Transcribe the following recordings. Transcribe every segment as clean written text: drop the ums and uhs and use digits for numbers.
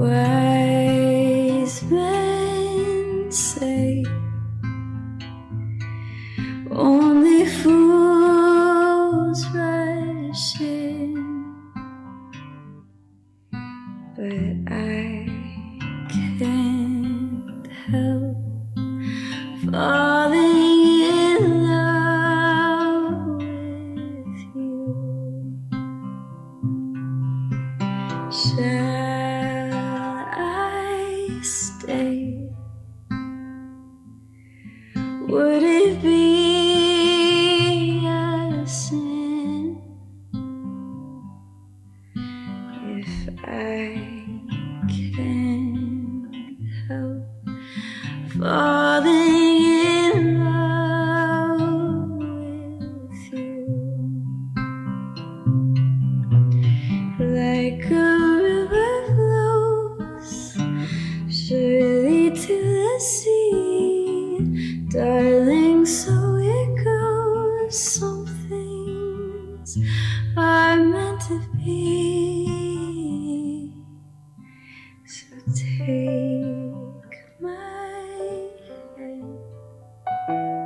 Wise men say only fools rush in, but I can't help falling in love with you. Shall I stay? Would it be a sin if I can't help falling in love with you? Like a river flows surely to the sea, darling, so it goes. Some things are meant to be. So take my hand.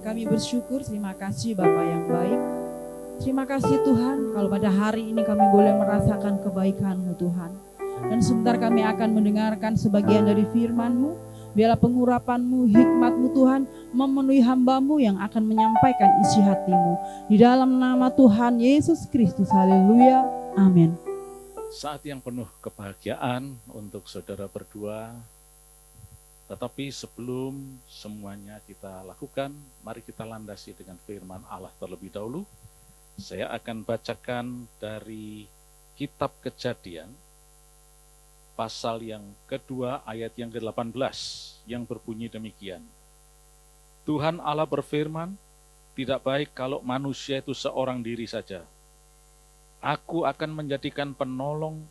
Kami bersyukur, terima kasih Bapa yang baik. Terima kasih Tuhan, kalau pada hari ini kami boleh merasakan kebaikan-Mu Tuhan. Dan sebentar kami akan mendengarkan sebagian dari firman-Mu. Biarlah pengurapan-Mu, hikmat-Mu Tuhan memenuhi hamba-Mu yang akan menyampaikan isi hati-Mu. Di dalam nama Tuhan Yesus Kristus, haleluya, amin. Saat yang penuh kebahagiaan untuk saudara berdua. Tetapi sebelum semuanya kita lakukan, mari kita landasi dengan firman Allah terlebih dahulu. Saya akan bacakan dari Kitab Kejadian, pasal yang kedua ayat yang ke-18 yang berbunyi demikian. Tuhan Allah berfirman, tidak baik kalau manusia itu seorang diri saja. Aku akan menjadikan penolong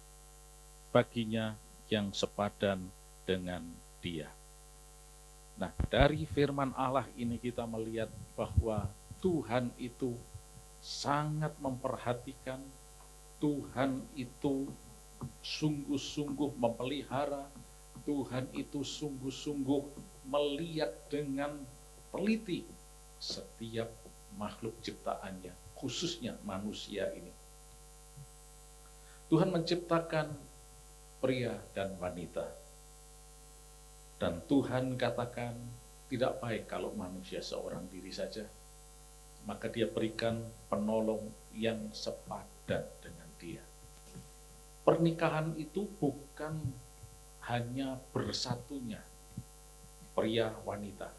baginya yang sepadan dengan dia. Nah, dari firman Allah ini kita melihat bahwa Tuhan itu sangat memperhatikan, Tuhan itu sungguh-sungguh memelihara, Tuhan itu sungguh-sungguh melihat dengan teliti setiap makhluk ciptaannya, khususnya manusia ini. Tuhan menciptakan pria dan wanita. Dan Tuhan katakan, tidak baik kalau manusia seorang diri saja. Maka dia berikan penolong yang sepadan dengan dia. Pernikahan itu bukan hanya bersatunya pria wanita,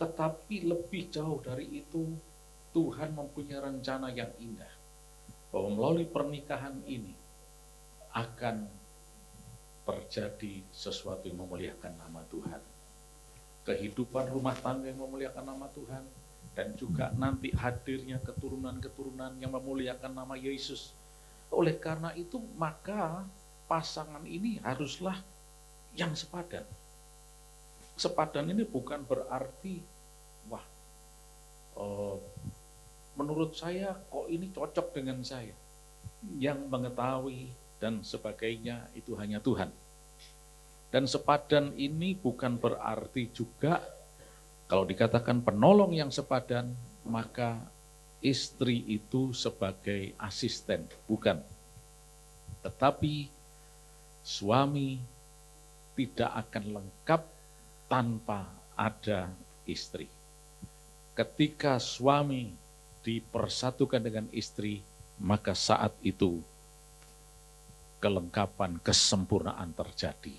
tetapi lebih jauh dari itu, Tuhan mempunyai rencana yang indah, bahwa melalui pernikahan ini akan terjadi sesuatu yang memuliakan nama Tuhan. Kehidupan rumah tangga yang memuliakan nama Tuhan, dan juga nanti hadirnya keturunan-keturunan yang memuliakan nama Yesus. Oleh karena itu, maka pasangan ini haruslah yang sepadan. Sepadan ini bukan berarti, menurut saya kok ini cocok dengan saya. Yang mengetahui dan sebagainya itu hanya Tuhan. Dan sepadan ini bukan berarti juga kalau dikatakan penolong yang sepadan, maka istri itu sebagai asisten, bukan. Tetapi suami tidak akan lengkap tanpa ada istri. Ketika suami dipersatukan dengan istri, maka saat itu kelengkapan, kesempurnaan terjadi.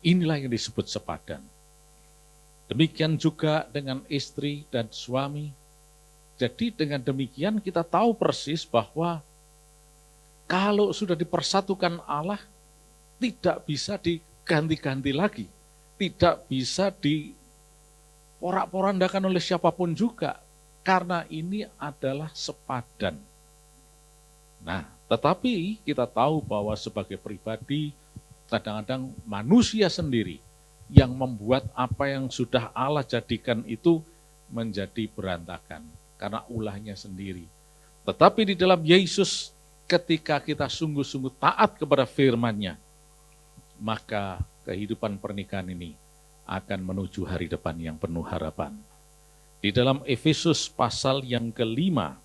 Inilah yang disebut sepadan. Demikian juga dengan istri dan suami. Jadi dengan demikian kita tahu persis bahwa kalau sudah dipersatukan Allah, tidak bisa diganti-ganti lagi. Tidak bisa diporak-porandakan oleh siapapun juga. Karena ini adalah sepadan. Nah, tetapi kita tahu bahwa sebagai pribadi, kadang-kadang manusia sendiri yang membuat apa yang sudah Allah jadikan itu menjadi berantakan karena ulahnya sendiri. Tetapi di dalam Yesus, ketika kita sungguh-sungguh taat kepada firman-Nya, maka kehidupan pernikahan ini akan menuju hari depan yang penuh harapan. Di dalam Efesus pasal yang ke-5,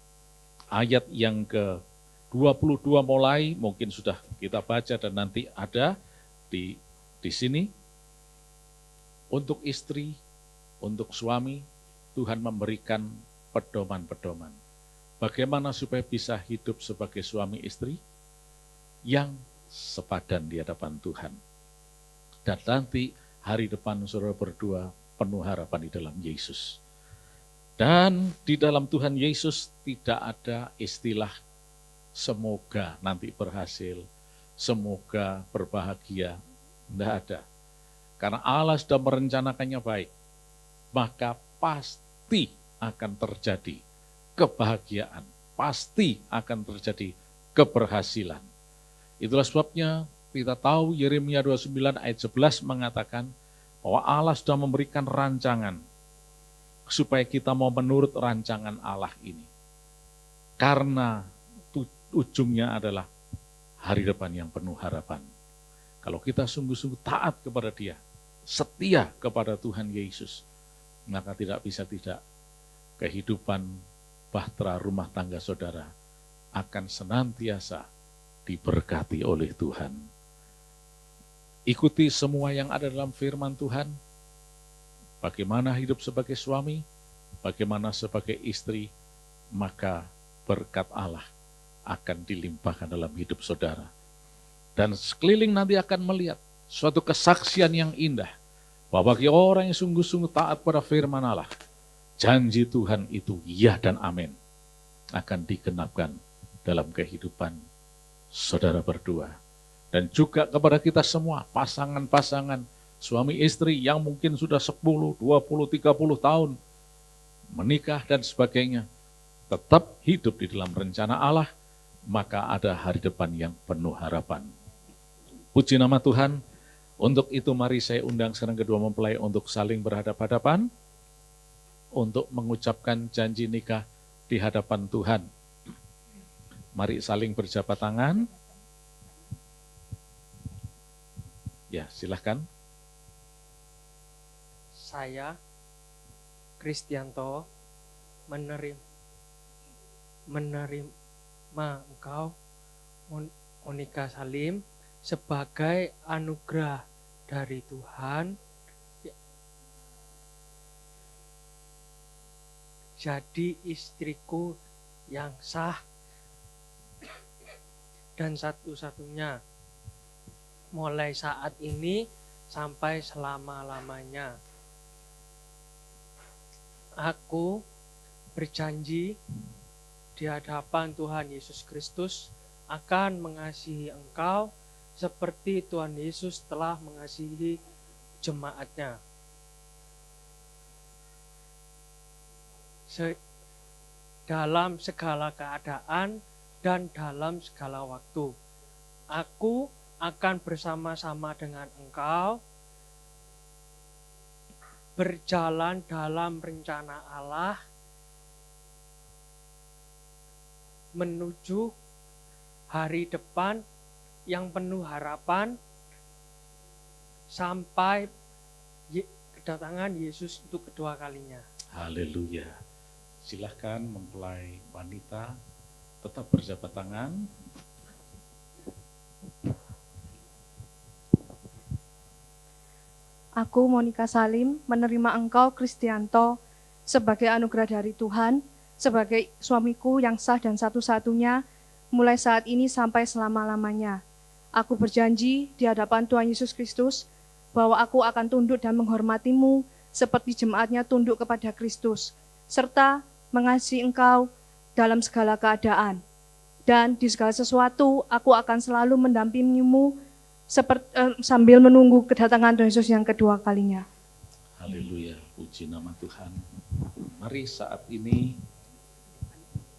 ayat yang ke-22 mulai, mungkin sudah kita baca dan nanti ada di sini. Untuk istri, untuk suami, Tuhan memberikan pedoman-pedoman. Bagaimana supaya bisa hidup sebagai suami istri yang sepadan di hadapan Tuhan. Dan nanti hari depan saudara berdua penuh harapan di dalam Yesus. Dan di dalam Tuhan Yesus tidak ada istilah semoga nanti berhasil, semoga berbahagia. Tidak ada. Karena Allah sudah merencanakannya baik, maka pasti akan terjadi kebahagiaan, pasti akan terjadi keberhasilan. Itulah sebabnya kita tahu Yeremia 29 ayat 11 mengatakan bahwa Allah sudah memberikan rancangan supaya kita mau menurut rancangan Allah ini. Karena ujungnya adalah hari depan yang penuh harapan. Kalau kita sungguh-sungguh taat kepada Dia, setia kepada Tuhan Yesus, maka tidak bisa tidak kehidupan bahtera rumah tangga saudara akan senantiasa diberkati oleh Tuhan. Ikuti semua yang ada dalam firman Tuhan, bagaimana hidup sebagai suami, bagaimana sebagai istri, maka berkat Allah akan dilimpahkan dalam hidup saudara. Dan sekeliling nanti akan melihat suatu kesaksian yang indah, bahwa bagi orang yang sungguh-sungguh taat pada firman Allah, janji Tuhan itu ya dan amin. akan digenapkan dalam kehidupan saudara berdua. Dan juga kepada kita semua, pasangan-pasangan, suami istri yang mungkin sudah 10, 20, 30 tahun menikah dan sebagainya, tetap hidup di dalam rencana Allah, maka ada hari depan yang penuh harapan. Puji nama Tuhan. Untuk itu mari saya undang sekarang kedua mempelai untuk saling berhadapan-hadapan, untuk mengucapkan janji nikah di hadapan Tuhan. Mari saling berjabat tangan. Ya, silahkan. Saya, Kristianto, menerima engkau, Monika Salim, sebagai anugerah dari Tuhan, jadi istriku yang sah dan satu-satunya, mulai saat ini sampai selama-lamanya. Aku berjanji di hadapan Tuhan Yesus Kristus akan mengasihi engkau seperti Tuhan Yesus telah mengasihi jemaatnya. Dalam segala keadaan dan dalam segala waktu, aku akan bersama-sama dengan engkau berjalan dalam rencana Allah menuju hari depan yang penuh harapan sampai kedatangan Yesus untuk kedua kalinya. Haleluya. Silahkan mempelai wanita tetap berjabat tangan. Aku, Monika Salim, menerima engkau, Kristianto, sebagai anugerah dari Tuhan, sebagai suamiku yang sah dan satu-satunya, mulai saat ini sampai selama-lamanya. Aku berjanji di hadapan Tuhan Yesus Kristus, bahwa aku akan tunduk dan menghormatimu, seperti jemaatnya tunduk kepada Kristus, serta mengasihi engkau dalam segala keadaan. Dan di segala sesuatu, aku akan selalu mendampingimu, sambil menunggu kedatangan Tuhan Yesus yang kedua kalinya. Haleluya, puji nama Tuhan. Mari saat ini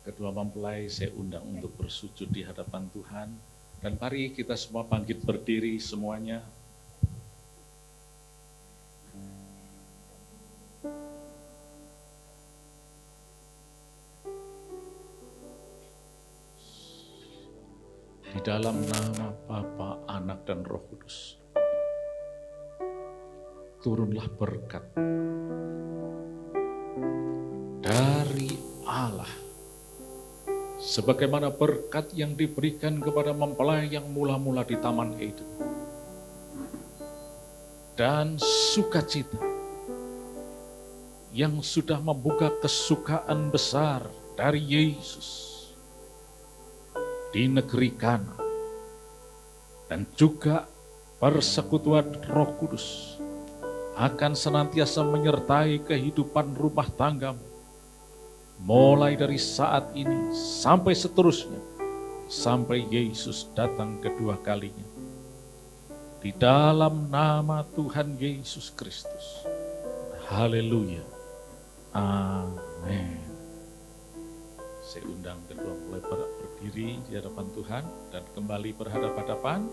kedua mempelai saya undang untuk bersujud di hadapan Tuhan. Dan mari kita semua bangkit berdiri semuanya. Di dalam nama Bapa, Anak, dan Roh Kudus, turunlah berkat dari Allah, sebagaimana berkat yang diberikan kepada mempelai yang mula-mula di Taman Eden, dan sukacita yang sudah membuka kesukaan besar dari Yesus di negeri Kana, dan juga persekutuan Roh Kudus akan senantiasa menyertai kehidupan rumah tanggamu, mulai dari saat ini sampai seterusnya, sampai Yesus datang kedua kalinya. Di dalam nama Tuhan Yesus Kristus. Haleluya. Amin. Saya undang kedua mempelai berdiri di hadapan Tuhan dan kembali berhadapan-hadapan.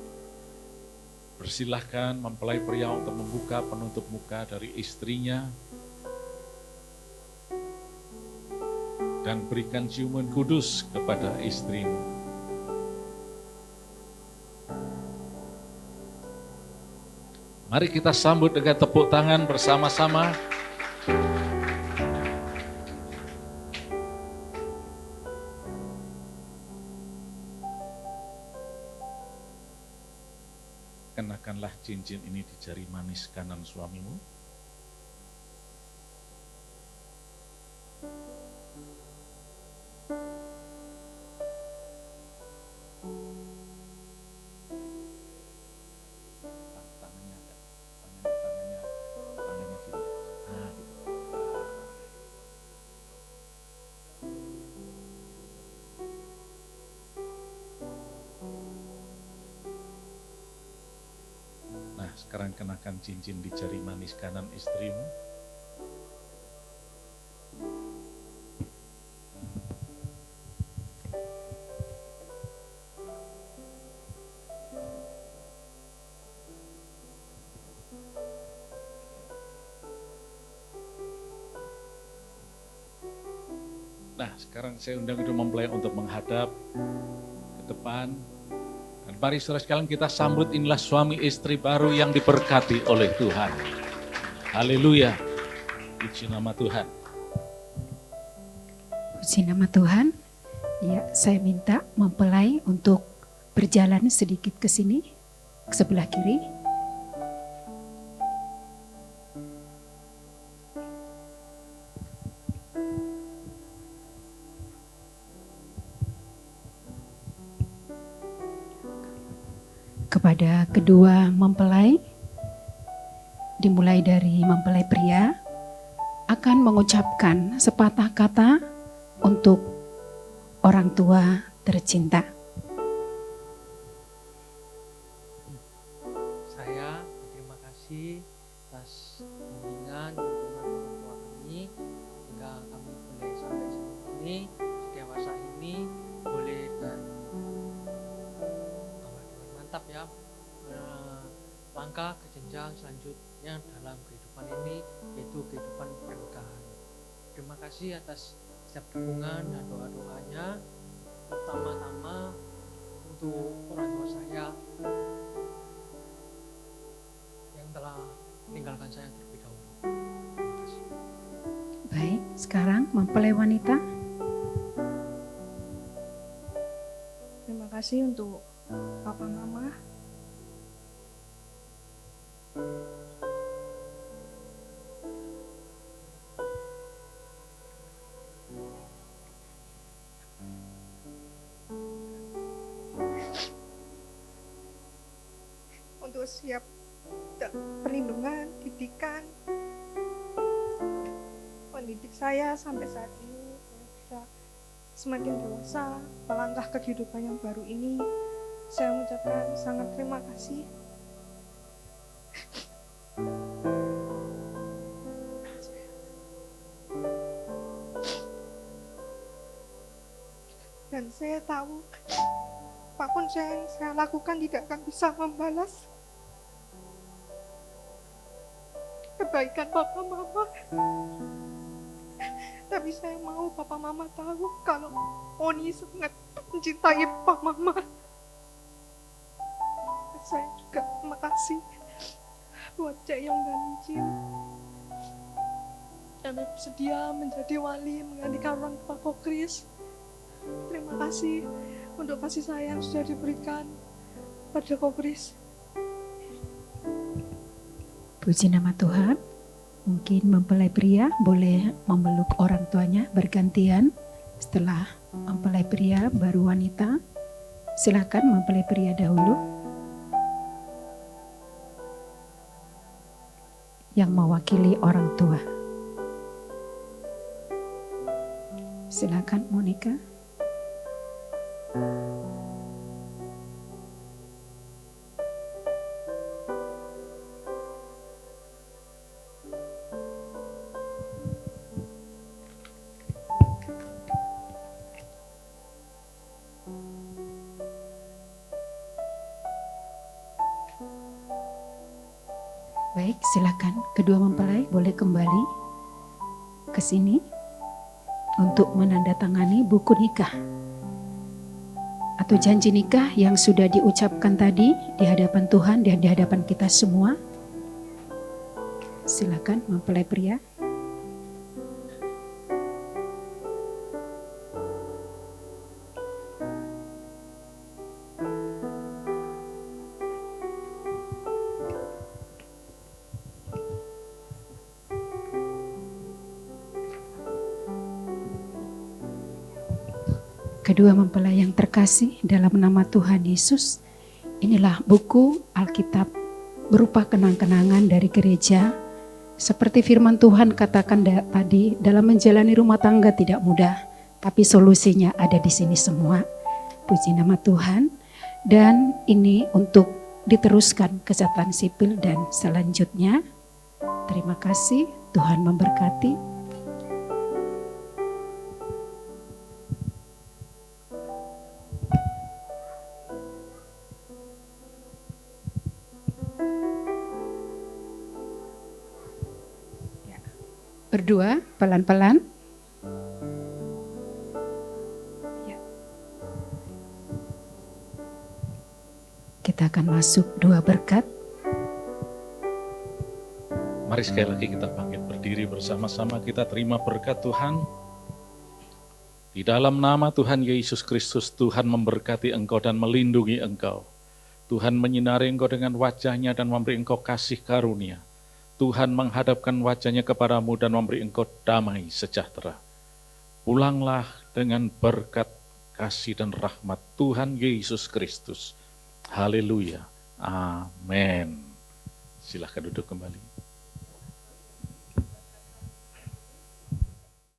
Persilahkan mempelai pria untuk membuka penutup muka dari istrinya dan berikan ciuman kudus kepada istrimu. Mari kita sambut dengan tepuk tangan bersama-sama. Kenakanlah cincin ini di jari manis kanan suamimu. Tangannya ada, tangannya sini. Nah, gitu. sekarang kenakan cincin di jari manis kanan istrimu. Nah, sekarang saya undang kedua mempelai untuk menghadap ke depan. Dan mari saudara sekalian kita sambut, inilah suami istri baru yang diberkati oleh Tuhan. Haleluya. Puji nama Tuhan. Puji nama Tuhan. Ya, saya minta mempelai untuk berjalan sedikit ke sini, ke sebelah kiri. Kepada kedua mempelai, dimulai dari mempelai pria, akan mengucapkan sepatah kata untuk orang tua tercinta. Saya berterima kasih atas bimbingan dukungan orang tua kami hingga kami boleh sampai sini, dewasa ini, boleh dan mantap ya, langkah ke jenjang selanjutnya dalam kehidupan ini, yaitu kehidupan pernikahan. Terima kasih atas setiap dukungan dan doa-doanya, pertama-tama untuk orang tua saya yang telah meninggalkan saya terlebih dahulu. Terima kasih. Baik, sekarang mempelai wanita. Terima kasih untuk Papa Mama. Untuk siap perlindungan, didikan, mendidik saya sampai saat ini, saya bisa semakin dewasa, melangkah ke kehidupan yang baru ini. Saya mengucapkan sangat terima kasih. Dan saya tahu apapun yang saya lakukan tidak akan bisa membalas kebaikan Papa Mama. Tapi saya mau Papa Mama tahu kalau Oni sangat mencintai Papa Mama. Saya juga terima kasih buat Cek Yong dan Jin yang bersedia menjadi wali menggantikan orang tua Ko Kris. Terima kasih untuk kasih sayang yang sudah diberikan pada Ko Kris. Puji nama Tuhan. Mungkin mempelai pria boleh memeluk orang tuanya bergantian. Setelah mempelai pria baru wanita. Silakan mempelai pria dahulu. Yang mewakili orang tua. Silakan Monica. Baik, silakan kedua mempelai boleh kembali ke sini untuk menandatangani buku nikah atau janji nikah yang sudah diucapkan tadi di hadapan Tuhan dan di hadapan kita semua. Silakan mempelai pria. Kedua mempelai yang terkasih dalam nama Tuhan Yesus, inilah buku Alkitab berupa kenang-kenangan dari gereja. Seperti firman Tuhan katakan tadi, dalam menjalani rumah tangga tidak mudah, tapi solusinya ada di sini semua. Puji nama Tuhan. Dan ini untuk diteruskan ke catatan sipil dan selanjutnya. Terima kasih, Tuhan memberkati. Berdua, pelan-pelan. Ya. Kita akan masuk doa berkat. Mari sekali lagi kita bangkit berdiri bersama-sama, kita terima berkat Tuhan. Di dalam nama Tuhan Yesus Kristus, Tuhan memberkati engkau dan melindungi engkau. Tuhan menyinari engkau dengan wajah-Nya dan memberi engkau kasih karunia. Tuhan menghadapkan wajah-Nya kepadamu dan memberi engkau damai sejahtera. Pulanglah dengan berkat, kasih dan rahmat Tuhan Yesus Kristus. Haleluya. Amin. Silakan duduk kembali.